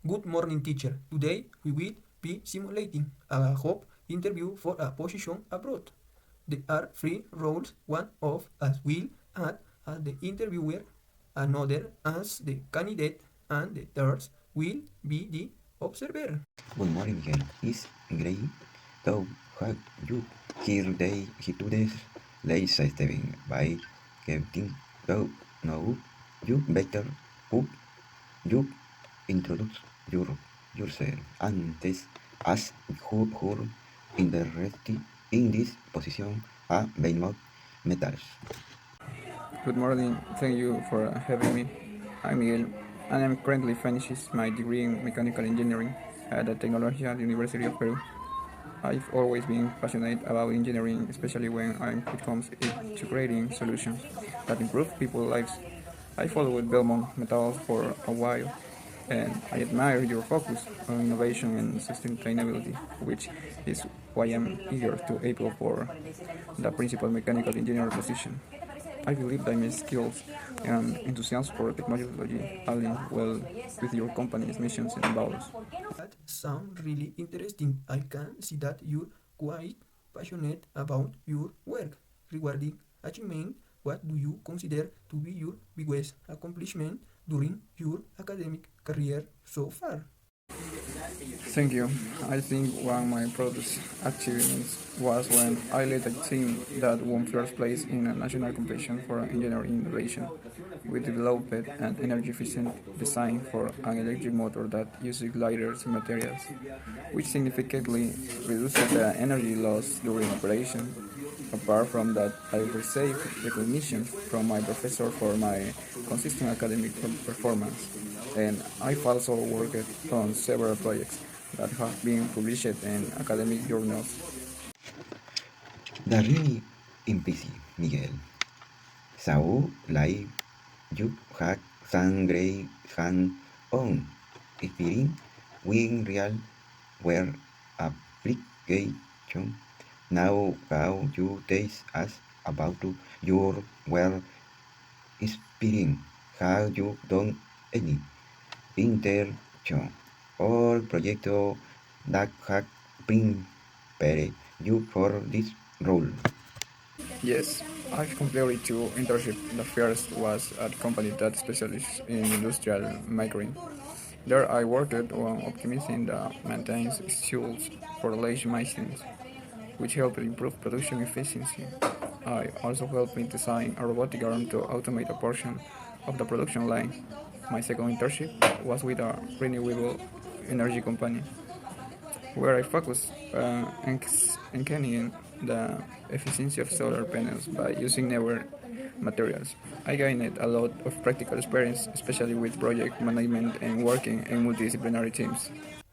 Good morning, teacher. Today we will be simulating a job interview for a position abroad. There are three roles. One of us will act as the interviewer, another as the candidate, and the third will be the observer. Good morning, Miguel. It's great to have you here today's late Steven by getting to know you better. Could you introduce yourself and tell us who interested in this position at Bainmouth Metals? Good morning. Thank you for having me. I'm Miguel, and I'm currently finishing my degree in mechanical engineering at the Tecnología University of Peru. I've always been passionate about engineering, especially when it comes to creating solutions that improve people's lives. I followed Belmont Metals for a while, and I admire your focus on innovation and sustainability, which is why I'm eager to apply for the principal mechanical engineer position. I believe that my skills and enthusiasm for technology align well with your company's missions and values. That sounds really interesting. I can see that you're quite passionate about your work. Regarding achievement, what do you consider to be your biggest accomplishment during your academic career so far? Thank you. I think one of my proudest achievements was when I led a team that won first place in a national competition for engineering innovation. We developed an energy efficient design for an electric motor that uses lighter materials, which significantly reduces the energy loss during operation. Apart from that, I received recognition from my professor for my consistent academic performance, and I've also worked on several projects that have been published in academic journals. The really impressive, Miguel. So, like you had some great hands-on experience with real world application. Now, how you tell us about your work experience? Have you done any internship or project that have prepared you for this role? Yes, I've completed two internships. The first was at a company that specializes in industrial microing. There I worked on optimizing the maintenance schedules for large machines, which helped improve production efficiency. I also helped in design a robotic arm to automate a portion of the production line. My second internship was with a renewable energy company, where I focus on enhancing the efficiency of solar panels by using newer materials. I gained a lot of practical experience, especially with project management and working in multidisciplinary teams.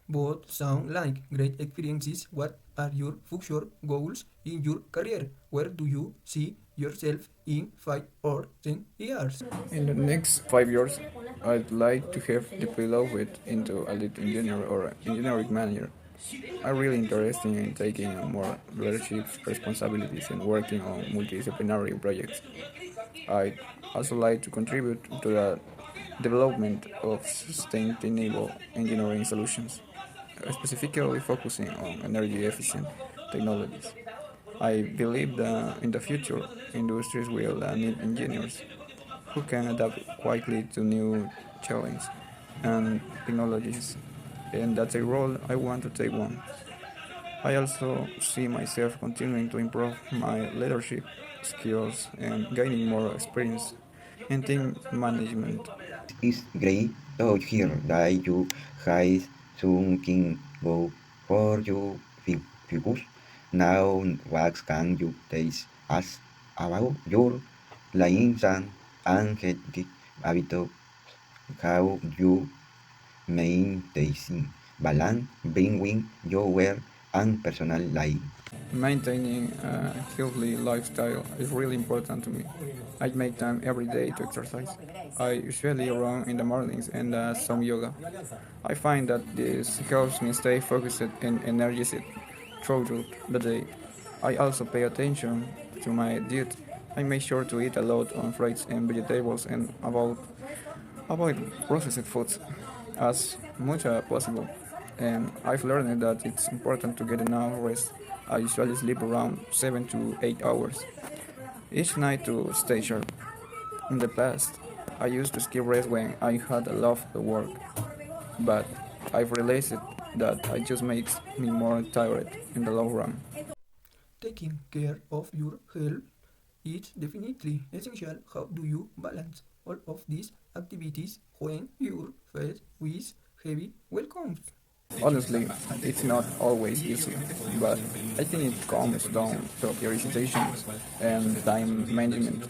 Both sound like great experiences. What are your future goals in your career? Where do you see yourself in 5 or 10 years? In the next 5 years, I'd like to have developed into a lead engineer or engineering manager. I'm really interested in taking on more leadership responsibilities and working on multidisciplinary projects. I'd also like to contribute to the development of sustainable engineering solutions, specifically focusing on energy efficient technologies. I believe that in the future, industries will need engineers who can adapt quickly to new challenges and technologies, and that's a role I want to take on. I also see myself continuing to improve my leadership skills and gaining more experience in team management. It's great to hear that you have something go for your focus. Now, what can you tell us about your lines and healthy habits? How you maintain balance between your work and personal life? Maintaining a healthy lifestyle is really important to me. I make time every day to exercise. I usually run in the mornings and some yoga. I find that this helps me stay focused and energetic throughout the day. I also pay attention to my diet. I make sure to eat a lot of fruits and vegetables and avoid processed foods. as much as possible. And I've learned that it's important to get enough rest. I usually sleep around 7 to 8 hours each night to stay sharp. In the past, I used to skip rest when I had a lot of work, but I've realized that it just makes me more tired in the long run. Taking care of your health is definitely essential. How do you balance all of these activities when you're faced with heavy welcomes? Honestly, it's not always easy, but I think it comes down to prioritization and time management.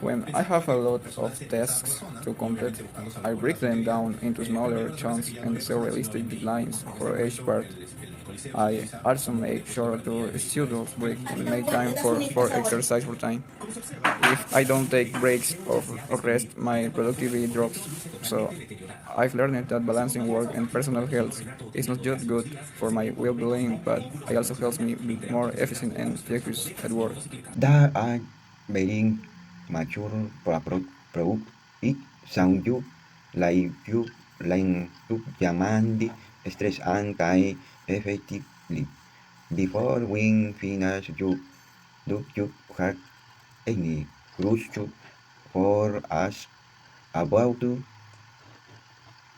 When I have a lot of tasks to complete, I break them down into smaller chunks and set realistic deadlines for each part. I also make sure to schedule breaks and make time for exercise for time. If I don't take breaks or rest, my productivity drops. So I've learned that balancing work and personal health is not just good for my well-being, but it also helps me be more efficient and focused at work. That are very mature product it sound you like you like to demand stress and time effectively. Before we finish do you have any question for us about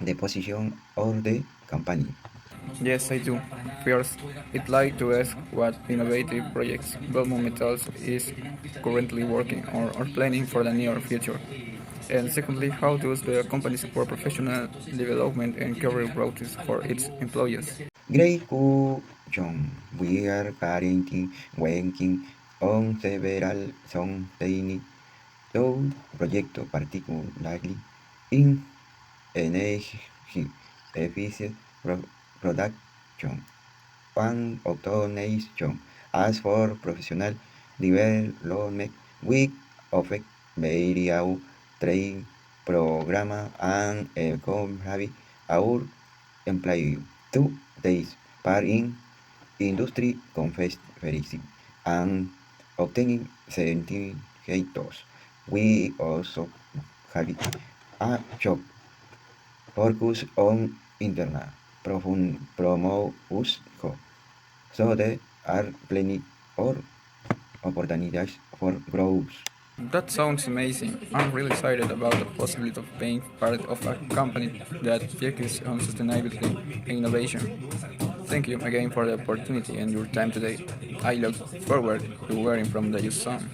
the position of the company? Yes, I do. First, I'd like to ask what innovative projects Belmont Metals is currently working or planning for the near future. And secondly, how does the company support professional development and career growth for its employees? Great question. We are currently working on several sustainability projects, particularly in energy efficient production and automation. As for professional development, we offer various training programs and encourage our employees to take part in industry conferences and obtaining certificates. We also have a job focus on internal promotion, so there are plenty of opportunities for growth. That sounds amazing. I'm really excited about the possibility of being part of a company that focuses on sustainability and innovation. Thank you again for the opportunity and your time today. I look forward to hearing from the youth soon.